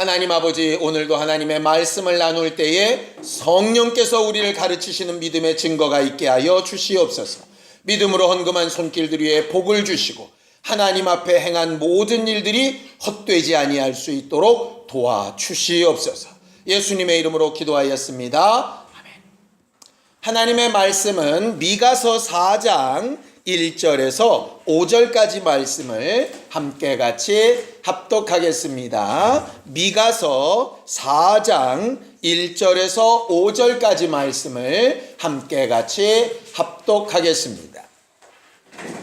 하나님 아버지, 오늘도 하나님의 말씀을 나눌 때에 성령께서 우리를 가르치시는 믿음의 증거가 있게 하여 주시옵소서. 믿음으로 헌금한 손길들 위에 복을 주시고 하나님 앞에 행한 모든 일들이 헛되지 아니할 수 있도록 도와주시옵소서. 예수님의 이름으로 기도하였습니다. 아멘. 하나님의 말씀은 미가서 4장 1절에서 5절까지 말씀을 함께 같이 합독하겠습니다. 미가서 4장 1절에서 5절까지 말씀을 함께 같이 합독하겠습니다.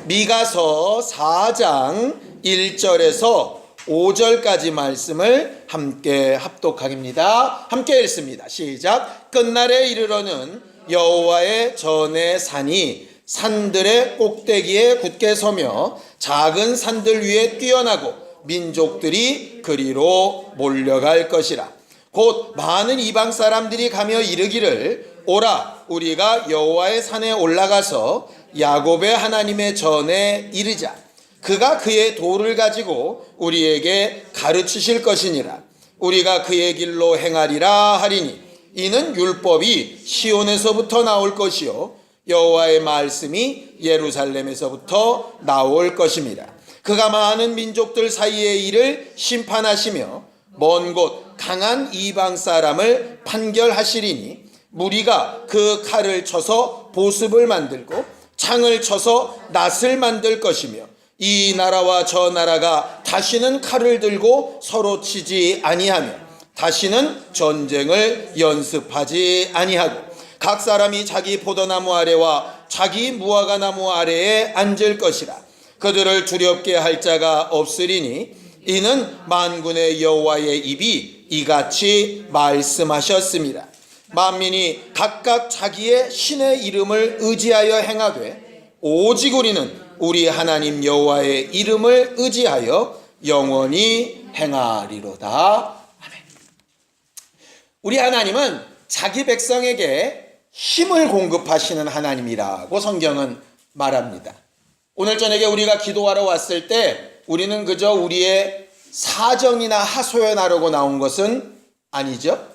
미가서 4장 1절에서 5절까지 말씀을 함께 합독합니다. 함께 읽습니다. 시작. 끝날에 이르러는 여호와의 전의 산이 산들의 꼭대기에 굳게 서며 작은 산들 위에 뛰어나고 민족들이 그리로 몰려갈 것이라. 곧 많은 이방 사람들이 가며 이르기를 오라 우리가 여호와의 산에 올라가서 야곱의 하나님의 전에 이르자. 그가 그의 도를 가지고 우리에게 가르치실 것이니라. 우리가 그의 길로 행하리라 하리니 이는 율법이 시온에서부터 나올 것이요 여호와의 말씀이 예루살렘에서부터 나올 것입니다. 그가 많은 민족들 사이의 일을 심판하시며 먼 곳 강한 이방 사람을 판결하시리니 무리가 그 칼을 쳐서 보습을 만들고 창을 쳐서 낫을 만들 것이며 이 나라와 저 나라가 다시는 칼을 들고 서로 치지 아니하며 다시는 전쟁을 연습하지 아니하고 각 사람이 자기 포도나무 아래와 자기 무화과나무 아래에 앉을 것이라. 그들을 두렵게 할 자가 없으리니 이는 만군의 여호와의 입이 이같이 말씀하셨습니다. 만민이 각각 자기의 신의 이름을 의지하여 행하되 오직 우리는 우리 하나님 여호와의 이름을 의지하여 영원히 행하리로다. 아멘. 우리 하나님은 자기 백성에게 힘을 공급하시는 하나님이라고 성경은 말합니다. 오늘 저녁에 우리가 기도하러 왔을 때 우리는 그저 우리의 사정이나 하소연하려고 나온 것은 아니죠.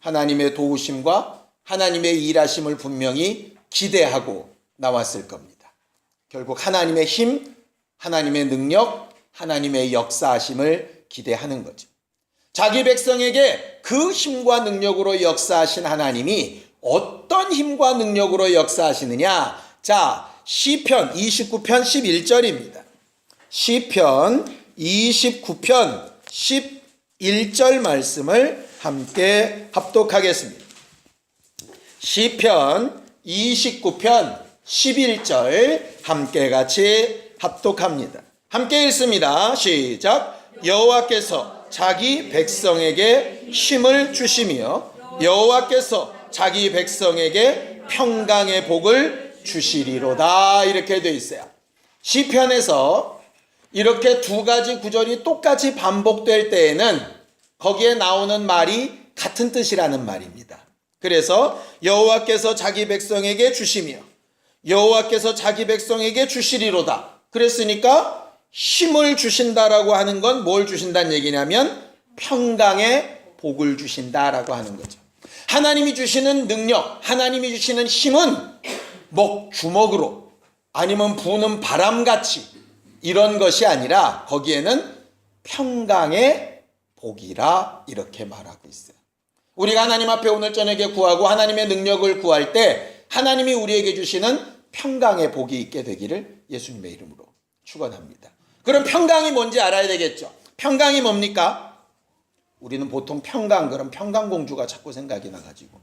하나님의 도우심과 하나님의 일하심을 분명히 기대하고 나왔을 겁니다. 결국 하나님의 힘, 하나님의 능력, 하나님의 역사하심을 기대하는 거죠. 자기 백성에게 그 힘과 능력으로 역사하신 하나님이 어떤 힘과 능력으로 역사하시느냐? 자, 시편 29편 11절입니다. 시편 29편 11절 말씀을 함께 합독하겠습니다. 시편 29편 11절 함께 같이 합독합니다. 함께 읽습니다. 시작. 여호와께서 자기 백성에게 힘을 주시며 여호와께서 자기 백성에게 평강의 복을 주시리로다. 이렇게 되어 있어요. 시편에서 이렇게 두 가지 구절이 똑같이 반복될 때에는 거기에 나오는 말이 같은 뜻이라는 말입니다. 그래서 여호와께서 자기 백성에게 주시며 여호와께서 자기 백성에게 주시리로다. 그랬으니까 힘을 주신다라고 하는 건 뭘 주신다는 얘기냐면 평강의 복을 주신다라고 하는 거죠. 하나님이 주시는 능력, 하나님이 주시는 힘은 주먹으로 아니면 부는 바람같이 이런 것이 아니라 거기에는 평강의 복이라 이렇게 말하고 있어요. 우리가 하나님 앞에 오늘 저녁에 구하고 하나님의 능력을 구할 때 하나님이 우리에게 주시는 평강의 복이 있게 되기를 예수님의 이름으로 축원합니다. 그럼 평강이 뭔지 알아야 되겠죠. 평강이 뭡니까? 우리는 보통 평강, 그럼 평강공주가 자꾸 생각이 나가지고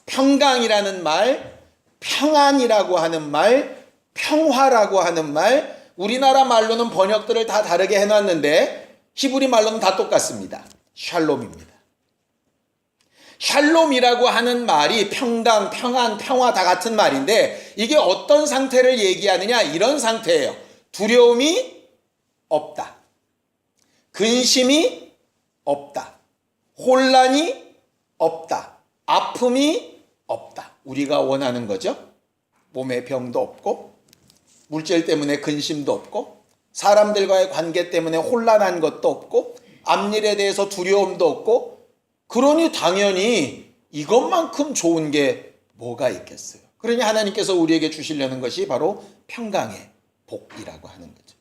평강이라는 말, 평안이라고 하는 말, 평화라고 하는 말, 우리나라 말로는 번역들을 다 다르게 해놨는데 히브리 말로는 다 똑같습니다. 샬롬입니다. 샬롬이라고 하는 말이 평강, 평안, 평화 다 같은 말인데 이게 어떤 상태를 얘기하느냐? 이런 상태예요. 두려움이 없다. 근심이 없다. 혼란이 없다. 아픔이 없다. 우리가 원하는 거죠. 몸에 병도 없고 물질 때문에 근심도 없고 사람들과의 관계 때문에 혼란한 것도 없고 앞일에 대해서 두려움도 없고, 그러니 당연히 이것만큼 좋은 게 뭐가 있겠어요. 그러니 하나님께서 우리에게 주시려는 것이 바로 평강의 복이라고 하는 거죠.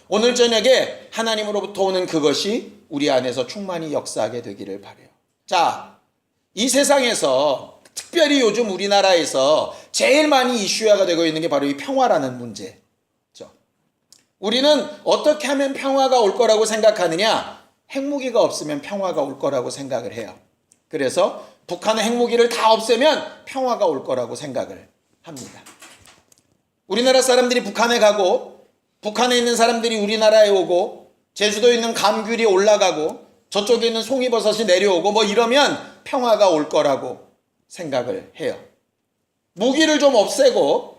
오늘 저녁에 하나님으로부터 오는 그것이 우리 안에서 충만히 역사하게 되기를 바라요. 자, 이 세상에서 특별히 요즘 우리나라에서 제일 많이 이슈화가 되고 있는 게 바로 이 평화라는 문제죠. 우리는 어떻게 하면 평화가 올 거라고 생각하느냐? 핵무기가 없으면 평화가 올 거라고 생각을 해요. 그래서 북한의 핵무기를 다 없애면 평화가 올 거라고 생각을 합니다. 우리나라 사람들이 북한에 가고, 북한에 있는 사람들이 우리나라에 오고, 제주도에 있는 감귤이 올라가고, 저쪽에 있는 송이버섯이 내려오고 뭐 이러면 평화가 올 거라고 생각을 해요. 무기를 좀 없애고,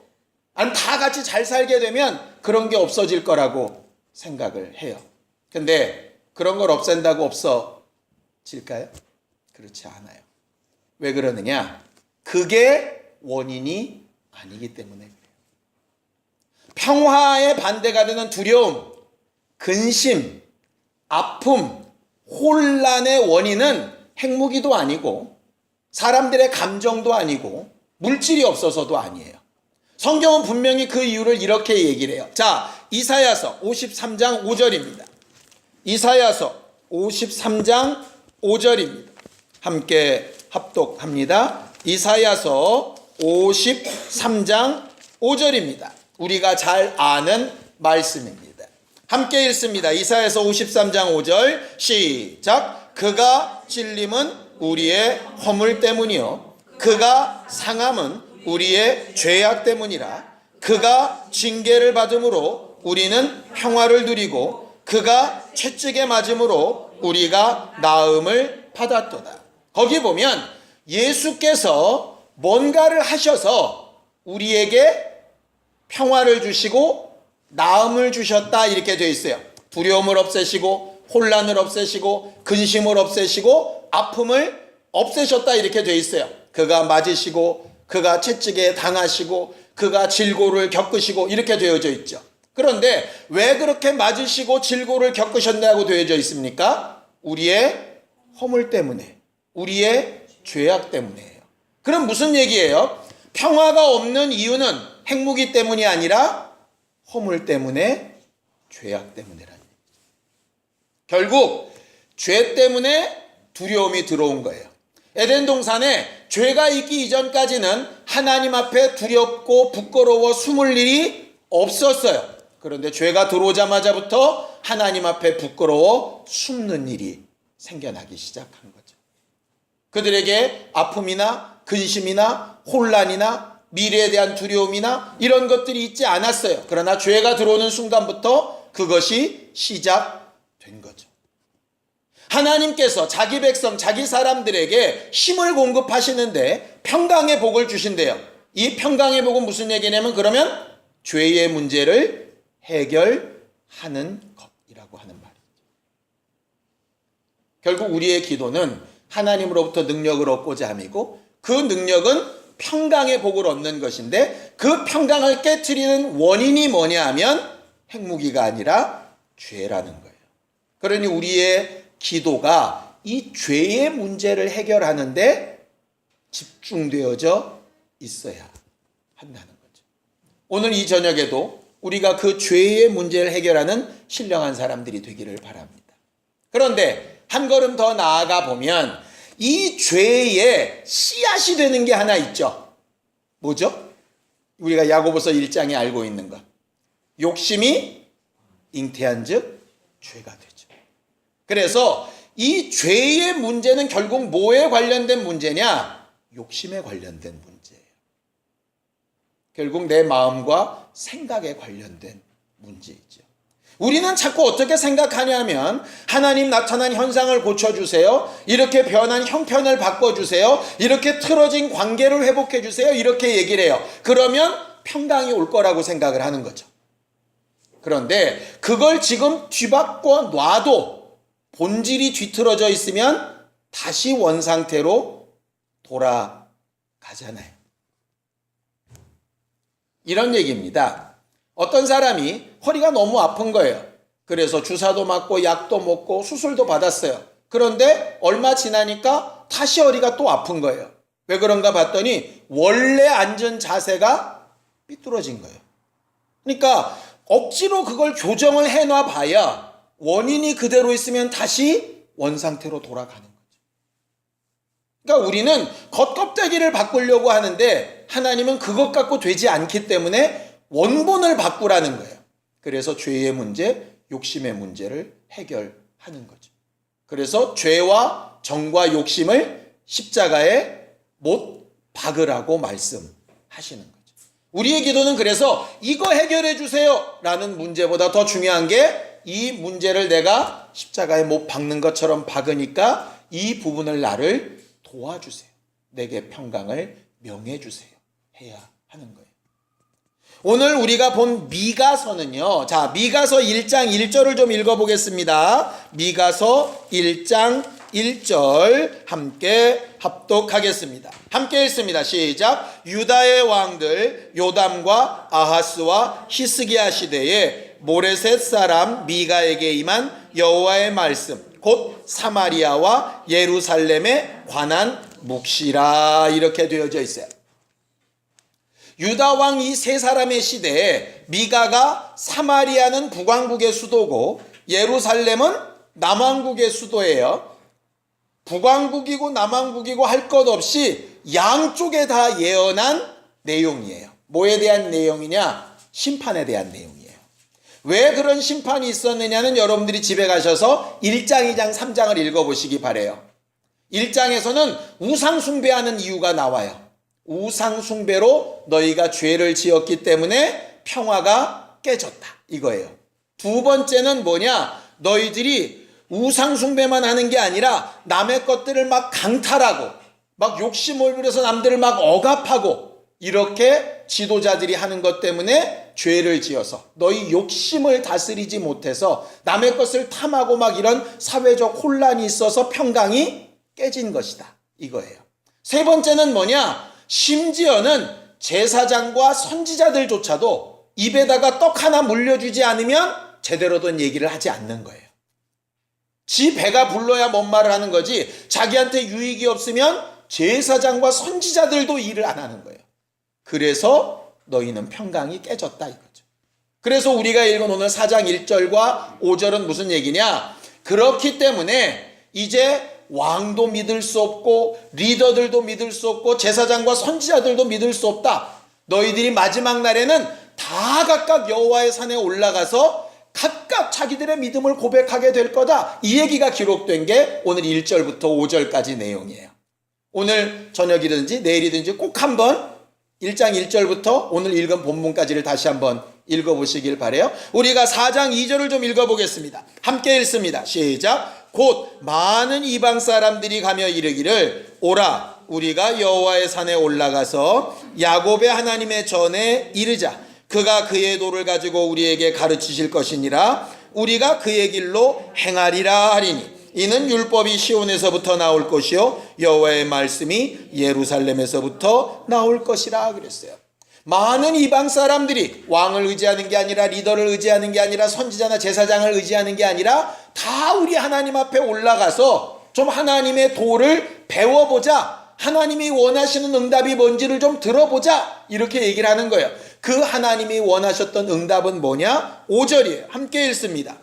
아니면 다 같이 잘 살게 되면 그런 게 없어질 거라고 생각을 해요. 근데 그런 걸 없앤다고 없어질까요? 그렇지 않아요. 왜 그러느냐? 그게 원인이 아니기 때문에 그래요. 평화의 반대가 되는 두려움, 근심, 아픔, 혼란의 원인은 핵무기도 아니고 사람들의 감정도 아니고 물질이 없어서도 아니에요. 성경은 분명히 그 이유를 이렇게 얘기를 해요. 자, 이사야서 53장 5절입니다. 이사야서 53장 5절입니다. 함께 합독합니다. 이사야서 53장 5절입니다. 우리가 잘 아는 말씀입니다. 함께 읽습니다. 이사야서 53장 5절 시작. 그가 찔림은 우리의 허물 때문이요 그가 상함은 우리의 죄악 때문이라. 그가 징계를 받음으로 우리는 평화를 누리고 그가 채찍에 맞음으로 우리가 나음을 받았도다. 거기 보면 예수께서 뭔가를 하셔서 우리에게 평화를 주시고 나음을 주셨다 이렇게 되어 있어요. 두려움을 없애시고 혼란을 없애시고 근심을 없애시고 아픔을 없애셨다 이렇게 되어 있어요. 그가 맞으시고 그가 채찍에 당하시고 그가 질고를 겪으시고 이렇게 되어져 있죠. 그런데 왜 그렇게 맞으시고 질고를 겪으셨다고 되어져 있습니까? 우리의 허물 때문에, 우리의 죄악 때문이에요. 그럼 무슨 얘기예요? 평화가 없는 이유는 핵무기 때문이 아니라 허물 때문에, 죄악 때문이라는 얘기죠. 결국 죄 때문에 두려움이 들어온 거예요. 에덴 동산에 죄가 있기 이전까지는 하나님 앞에 두렵고 부끄러워 숨을 일이 없었어요. 그런데 죄가 들어오자마자부터 하나님 앞에 부끄러워 숨는 일이 생겨나기 시작한 거죠. 그들에게 아픔이나 근심이나 혼란이나 미래에 대한 두려움이나 이런 것들이 있지 않았어요. 그러나 죄가 들어오는 순간부터 그것이 시작된 거죠. 하나님께서 자기 백성, 자기 사람들에게 힘을 공급하시는데 평강의 복을 주신대요. 이 평강의 복은 무슨 얘기냐면 그러면 죄의 문제를 해결하는 것이라고 하는 말이죠. 결국 우리의 기도는 하나님으로부터 능력을 얻고자 함이고 그 능력은 평강의 복을 얻는 것인데 그 평강을 깨트리는 원인이 뭐냐 하면 핵무기가 아니라 죄라는 거예요. 그러니 우리의 기도가 이 죄의 문제를 해결하는데 집중되어져 있어야 한다는 거죠. 오늘 이 저녁에도 우리가 그 죄의 문제를 해결하는 신령한 사람들이 되기를 바랍니다. 그런데 한 걸음 더 나아가 보면 이 죄의 씨앗이 되는 게 하나 있죠. 뭐죠? 우리가 야고보서 1장에 알고 있는 것. 욕심이 잉태한 즉 죄가 되죠. 그래서 이 죄의 문제는 결국 뭐에 관련된 문제냐? 욕심에 관련된 문제예요. 결국 내 마음과 생각에 관련된 문제이죠. 우리는 자꾸 어떻게 생각하냐면 하나님 나타난 현상을 고쳐주세요. 이렇게 변한 형편을 바꿔주세요. 이렇게 틀어진 관계를 회복해주세요. 이렇게 얘기를 해요. 그러면 평강이 올 거라고 생각을 하는 거죠. 그런데 그걸 지금 뒤바꿔 놔도 본질이 뒤틀어져 있으면 다시 원상태로 돌아가잖아요. 이런 얘기입니다. 어떤 사람이 허리가 너무 아픈 거예요. 그래서 주사도 맞고 약도 먹고 수술도 받았어요. 그런데 얼마 지나니까 다시 허리가 또 아픈 거예요. 왜 그런가 봤더니 원래 앉은 자세가 삐뚤어진 거예요. 그러니까 억지로 그걸 교정을 해놔 봐야 원인이 그대로 있으면 다시 원상태로 돌아가는 거죠. 그러니까 우리는 겉껍데기를 바꾸려고 하는데 하나님은 그것 갖고 되지 않기 때문에 원본을 바꾸라는 거예요. 그래서 죄의 문제, 욕심의 문제를 해결하는 거죠. 그래서 죄와 정과 욕심을 십자가에 못 박으라고 말씀하시는 거죠. 우리의 기도는 그래서 이거 해결해 주세요 라는 문제보다 더 중요한 게 이 문제를 내가 십자가에 못 박는 것처럼 박으니까 이 부분을 나를 도와주세요. 내게 평강을 명해 주세요. 해야 하는 거예요. 오늘 우리가 본 미가서는요. 자, 미가서 1장 1절을 좀 읽어보겠습니다. 미가서 1장 1절 함께 합독하겠습니다. 함께 읽습니다. 시작. 유다의 왕들 요담과 아하스와 히스기야 시대에 모레셋 사람 미가에게 임한 여호와의 말씀 곧 사마리아와 예루살렘에 관한 묵시라 이렇게 되어져 있어요. 유다 왕 이 세 사람의 시대에 미가가 사마리아는 북왕국의 수도고 예루살렘은 남왕국의 수도예요. 북왕국이고 남왕국이고 할 것 없이 양쪽에 다 예언한 내용이에요. 뭐에 대한 내용이냐? 심판에 대한 내용이에요. 왜 그런 심판이 있었느냐는 여러분들이 집에 가셔서 1장, 2장, 3장을 읽어보시기 바라요. 1장에서는 우상 숭배하는 이유가 나와요. 우상 숭배로 너희가 죄를 지었기 때문에 평화가 깨졌다 이거예요. 두 번째는 뭐냐? 너희들이 우상 숭배만 하는 게 아니라 남의 것들을 막 강탈하고 막 욕심을 부려서 남들을 막 억압하고 이렇게 지도자들이 하는 것 때문에 죄를 지어서 너희 욕심을 다스리지 못해서 남의 것을 탐하고 막 이런 사회적 혼란이 있어서 평강이 깨진 것이다 이거예요. 세 번째는 뭐냐? 심지어는 제사장과 선지자들조차도 입에다가 떡 하나 물려주지 않으면 제대로 된 얘기를 하지 않는 거예요. 지 배가 불러야 뭔 말을 하는 거지 자기한테 유익이 없으면 제사장과 선지자들도 일을 안 하는 거예요. 그래서 너희는 평강이 깨졌다 이거죠. 그래서 우리가 읽은 오늘 4장 1절과 5절은 무슨 얘기냐? 그렇기 때문에 이제 왕도 믿을 수 없고 리더들도 믿을 수 없고 제사장과 선지자들도 믿을 수 없다. 너희들이 마지막 날에는 다 각각 여호와의 산에 올라가서 각각 자기들의 믿음을 고백하게 될 거다. 이 얘기가 기록된 게 오늘 1절부터 5절까지 내용이에요. 오늘 저녁이든지 내일이든지 꼭 한번 1장 1절부터 오늘 읽은 본문까지를 다시 한번 읽어보시길 바라요. 우리가 4장 2절을 좀 읽어보겠습니다. 함께 읽습니다. 시작. 곧 많은 이방 사람들이 가며 이르기를 오라 우리가 여호와의 산에 올라가서 야곱의 하나님의 전에 이르자. 그가 그의 도를 가지고 우리에게 가르치실 것이니라. 우리가 그의 길로 행하리라 하리니 이는 율법이 시온에서부터 나올 것이요 여호와의 말씀이 예루살렘에서부터 나올 것이라 그랬어요. 많은 이방 사람들이 왕을 의지하는 게 아니라 리더를 의지하는 게 아니라 선지자나 제사장을 의지하는 게 아니라 다 우리 하나님 앞에 올라가서 좀 하나님의 도를 배워보자. 하나님이 원하시는 응답이 뭔지를 좀 들어보자. 이렇게 얘기를 하는 거예요. 그 하나님이 원하셨던 응답은 뭐냐? 5절이에요. 함께 읽습니다.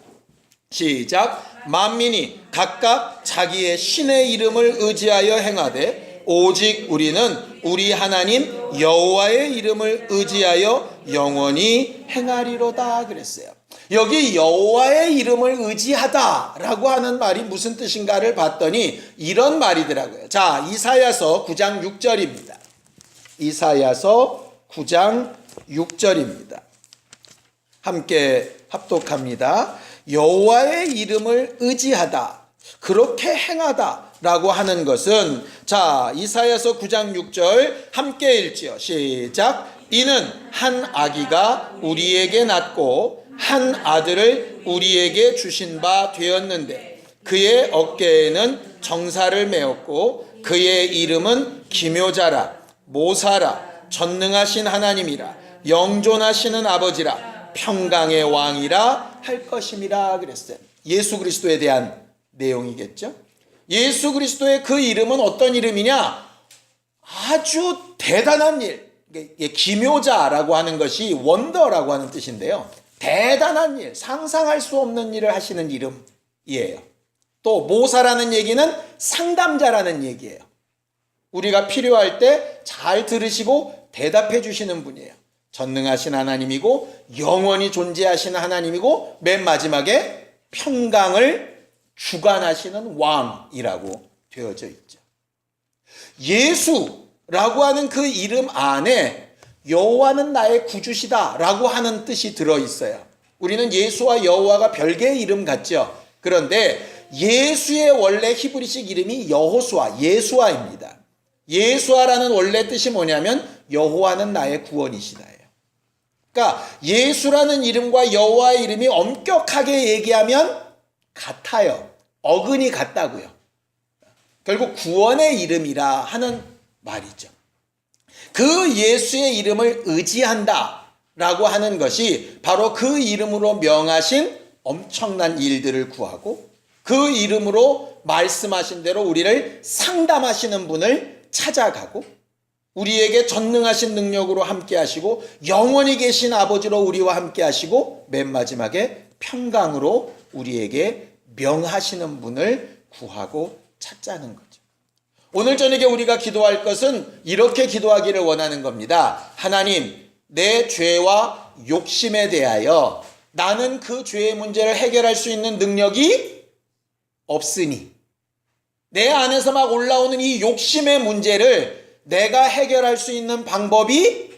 시작. 만민이 각각 자기의 신의 이름을 의지하여 행하되 오직 우리는 우리 하나님 여호와의 이름을 의지하여 영원히 행하리로다 그랬어요. 여기 여호와의 이름을 의지하다라고 하는 말이 무슨 뜻인가를 봤더니 이런 말이더라고요. 자, 이사야서 9장 6절입니다. 이사야서 9장 6절입니다. 함께 합독합니다. 여호와의 이름을 의지하다, 그렇게 행하다라고 하는 것은 자, 이사야서 9장 6절 함께 읽지요. 시작. 이는 한 아기가 우리에게 낳고 한 아들을 우리에게 주신 바 되었는데 그의 어깨에는 정사를 메었고 그의 이름은 기묘자라 모사라 전능하신 하나님이라 영존하시는 아버지라 평강의 왕이라 할 것임이라 그랬어요. 예수 그리스도에 대한 내용이겠죠. 예수 그리스도의 그 이름은 어떤 이름이냐? 아주 대단한 일, 기묘자라고 하는 것이 원더라고 하는 뜻인데요. 대단한 일, 상상할 수 없는 일을 하시는 이름이에요. 또 모사라는 얘기는 상담자라는 얘기예요. 우리가 필요할 때 잘 들으시고 대답해 주시는 분이에요. 전능하신 하나님이고 영원히 존재하시는 하나님이고 맨 마지막에 평강을 주관하시는 왕이라고 되어져 있죠. 예수라고 하는 그 이름 안에 여호와는 나의 구주시다 라고 하는 뜻이 들어있어요. 우리는 예수와 여호와가 별개의 이름 같죠. 그런데 예수의 원래 히브리식 이름이 여호수아, 예수아입니다. 예수아라는 원래 뜻이 뭐냐면 여호와는 나의 구원이시다예요. 그러니까 예수라는 이름과 여호와의 이름이 엄격하게 얘기하면 같아요. 어근이 같다고요. 결국 구원의 이름이라 하는 말이죠. 그 예수의 이름을 의지한다 라고 하는 것이 바로 그 이름으로 명하신 엄청난 일들을 구하고 그 이름으로 말씀하신 대로 우리를 상담하시는 분을 찾아가고 우리에게 전능하신 능력으로 함께 하시고 영원히 계신 아버지로 우리와 함께 하시고 맨 마지막에 평강으로 우리에게 명하시는 분을 구하고 찾자는 거죠. 오늘 저녁에 우리가 기도할 것은 이렇게 기도하기를 원하는 겁니다. 하나님, 내 죄와 욕심에 대하여 나는 그 죄의 문제를 해결할 수 있는 능력이 없으니 내 안에서 막 올라오는 이 욕심의 문제를 내가 해결할 수 있는 방법이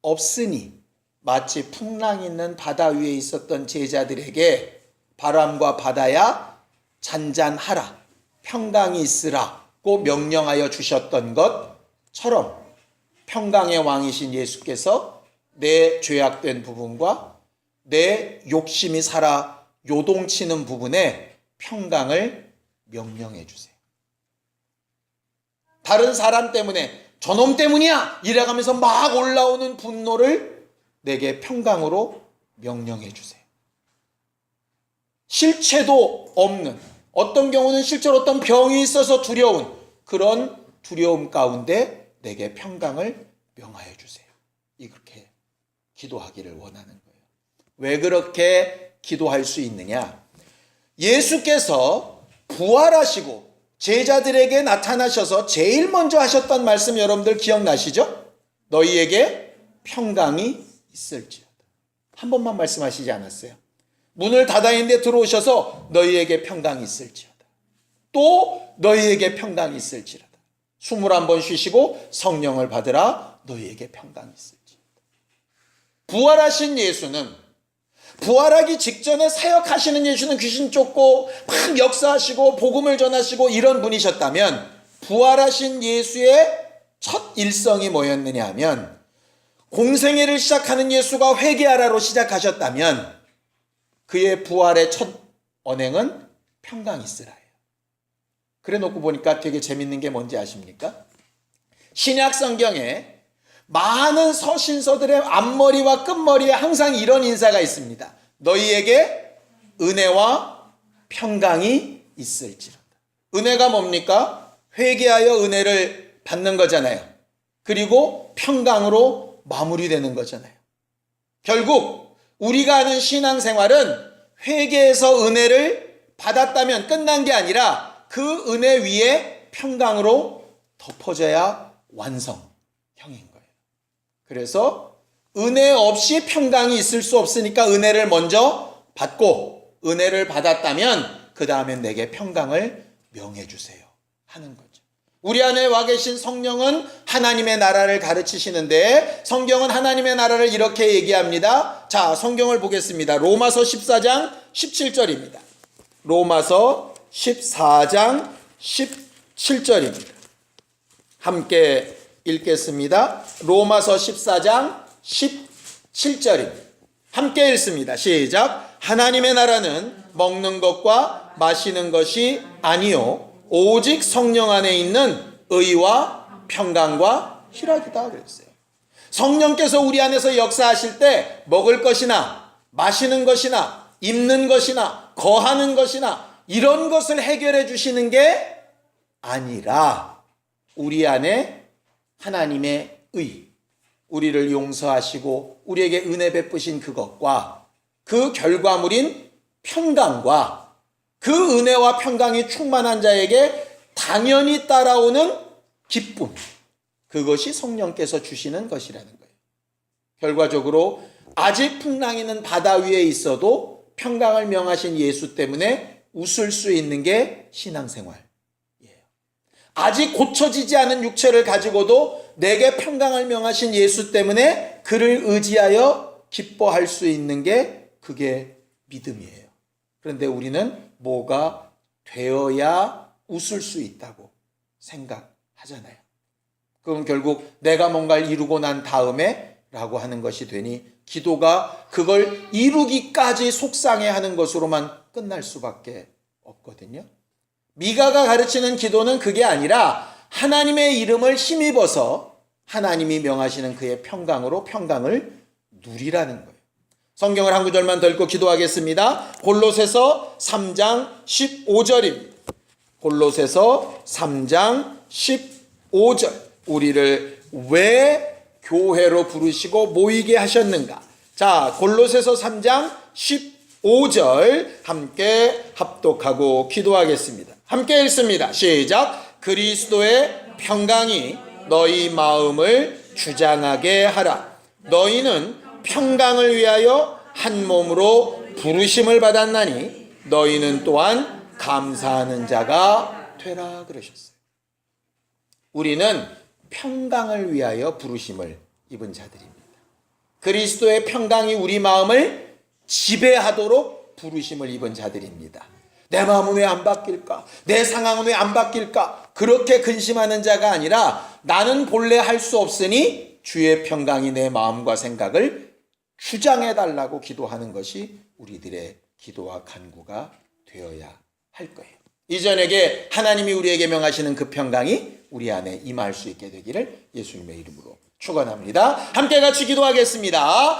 없으니 마치 풍랑 있는 바다 위에 있었던 제자들에게 바람과 바다야 잔잔하라 평강이 있으라고 명령하여 주셨던 것처럼 평강의 왕이신 예수께서 내 죄악된 부분과 내 욕심이 살아 요동치는 부분에 평강을 명령해 주세요. 다른 사람 때문에 저놈 때문이야 이래가면서 막 올라오는 분노를 내게 평강으로 명령해 주세요. 실체도 없는, 어떤 경우는 실제로 어떤 병이 있어서 두려운 그런 두려움 가운데 내게 평강을 명하여 주세요. 이렇게 기도하기를 원하는 거예요. 왜 그렇게 기도할 수 있느냐? 예수께서 부활하시고 제자들에게 나타나셔서 제일 먼저 하셨던 말씀 여러분들 기억나시죠? 너희에게 평강이 있을지어다. 한 번만 말씀하시지 않았어요? 문을 닫아 있는데 들어오셔서 너희에게 평강이 있을지어다. 또 너희에게 평강이 있을지어다. 21번 쉬시고 성령을 받으라. 너희에게 평강이 있을지어다. 부활하신 예수는 부활하기 직전에 사역하시는 예수는 귀신 쫓고 막 역사하시고 복음을 전하시고 이런 분이셨다면 부활하신 예수의 첫 일성이 뭐였느냐 하면 공생애를 시작하는 예수가 회개하라로 시작하셨다면 그의 부활의 첫 언행은 평강이 있으라예요. 그래 놓고 보니까 되게 재밌는 게 뭔지 아십니까? 신약 성경에 많은 서신서들의 앞머리와 끝머리에 항상 이런 인사가 있습니다. 너희에게 은혜와 평강이 있을지로다. 은혜가 뭡니까? 회개하여 은혜를 받는 거잖아요. 그리고 평강으로 마무리되는 거잖아요. 결국 우리가 하는 신앙생활은 회개해서 은혜를 받았다면 끝난 게 아니라 그 은혜 위에 평강으로 덮어져야 완성형인 거예요. 그래서 은혜 없이 평강이 있을 수 없으니까 은혜를 먼저 받고 은혜를 받았다면 그 다음에 내게 평강을 명해 주세요 하는 거죠. 우리 안에 와 계신 성령은 하나님의 나라를 가르치시는데 성경은 하나님의 나라를 이렇게 얘기합니다. 자, 성경을 보겠습니다. 로마서 14장 17절입니다. 로마서 14장 17절입니다. 함께 읽겠습니다. 로마서 14장 17절입니다. 함께 읽습니다. 시작. 하나님의 나라는 먹는 것과 마시는 것이 아니요 오직 성령 안에 있는 의와 평강과 희락이다 그랬어요. 성령께서 우리 안에서 역사하실 때 먹을 것이나 마시는 것이나 입는 것이나 거하는 것이나 이런 것을 해결해 주시는 게 아니라 우리 안에 하나님의 의, 우리를 용서하시고 우리에게 은혜 베푸신 그것과 그 결과물인 평강과 그 은혜와 평강이 충만한 자에게 당연히 따라오는 기쁨, 그것이 성령께서 주시는 것이라는 거예요. 결과적으로 아직 풍랑이는 바다 위에 있어도 평강을 명하신 예수 때문에 웃을 수 있는 게 신앙생활이에요. 아직 고쳐지지 않은 육체를 가지고도 내게 평강을 명하신 예수 때문에 그를 의지하여 기뻐할 수 있는 게 그게 믿음이에요. 그런데 우리는 뭐가 되어야 웃을 수 있다고 생각하잖아요. 그럼 결국 내가 뭔가를 이루고 난 다음에 라고 하는 것이 되니 기도가 그걸 이루기까지 속상해하는 것으로만 끝날 수밖에 없거든요. 미가가 가르치는 기도는 그게 아니라 하나님의 이름을 힘입어서 하나님이 명하시는 그의 평강으로 평강을 누리라는 거예요. 성경을 한 구절만 더 읽고 기도하겠습니다. 골로새서 3장 15절입니다. 골로새서 3장 15절. 우리를 왜 교회로 부르시고 모이게 하셨는가? 자, 골로새서 3장 15절 함께 합독하고 기도하겠습니다. 함께 읽습니다. 시작. 그리스도의 평강이 너희 마음을 주장하게 하라. 너희는 평강을 위하여 한 몸으로 부르심을 받았나니 너희는 또한 감사하는 자가 되라 그러셨어요. 우리는 평강을 위하여 부르심을 입은 자들입니다. 그리스도의 평강이 우리 마음을 지배하도록 부르심을 입은 자들입니다. 내 마음은 왜 안 바뀔까? 내 상황은 왜 안 바뀔까? 그렇게 근심하는 자가 아니라 나는 본래 할 수 없으니 주의 평강이 내 마음과 생각을 주장해달라고 기도하는 것이 우리들의 기도와 간구가 되어야 할 거예요. 이전에게 하나님이 우리에게 명하시는 그 평강이 우리 안에 임할 수 있게 되기를 예수님의 이름으로 축원합니다. 함께 같이 기도하겠습니다.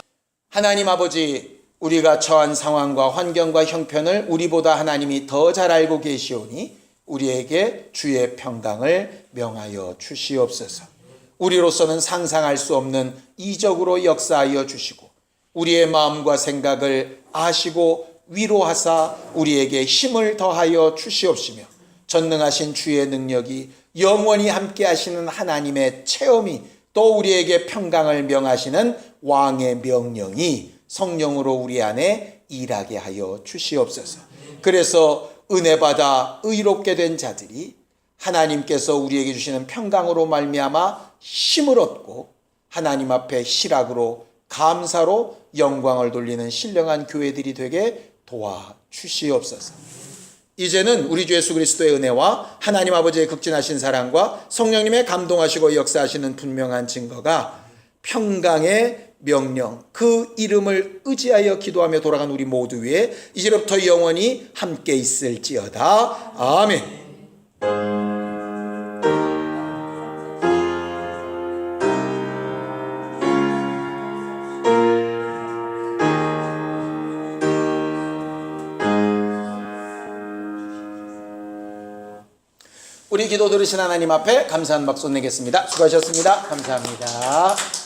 하나님 아버지, 우리가 처한 상황과 환경과 형편을 우리보다 하나님이 더 잘 알고 계시오니 우리에게 주의 평강을 명하여 주시옵소서. 우리로서는 상상할 수 없는 이적으로 역사하여 주시고 우리의 마음과 생각을 아시고 위로하사 우리에게 힘을 더하여 주시옵시며 전능하신 주의 능력이 영원히 함께 하시는 하나님의 체험이 또 우리에게 평강을 명하시는 왕의 명령이 성령으로 우리 안에 일하게 하여 주시옵소서. 그래서 은혜 받아 의롭게 된 자들이 하나님께서 우리에게 주시는 평강으로 말미암아 힘을 얻고 하나님 앞에 실학으로 감사로 영광을 돌리는 신령한 교회들이 되게 도와주시옵소서. 이제는 우리 주 예수 그리스도의 은혜와 하나님 아버지의 극진하신 사랑과 성령님의 감동하시고 역사하시는 분명한 증거가 평강의 명령, 그 이름을 의지하여 기도하며 돌아간 우리 모두 위에 이제부터 영원히 함께 있을지어다. 아멘. 우리 기도 들으신 하나님 앞에 감사한 박수 내겠습니다. 수고하셨습니다. 감사합니다.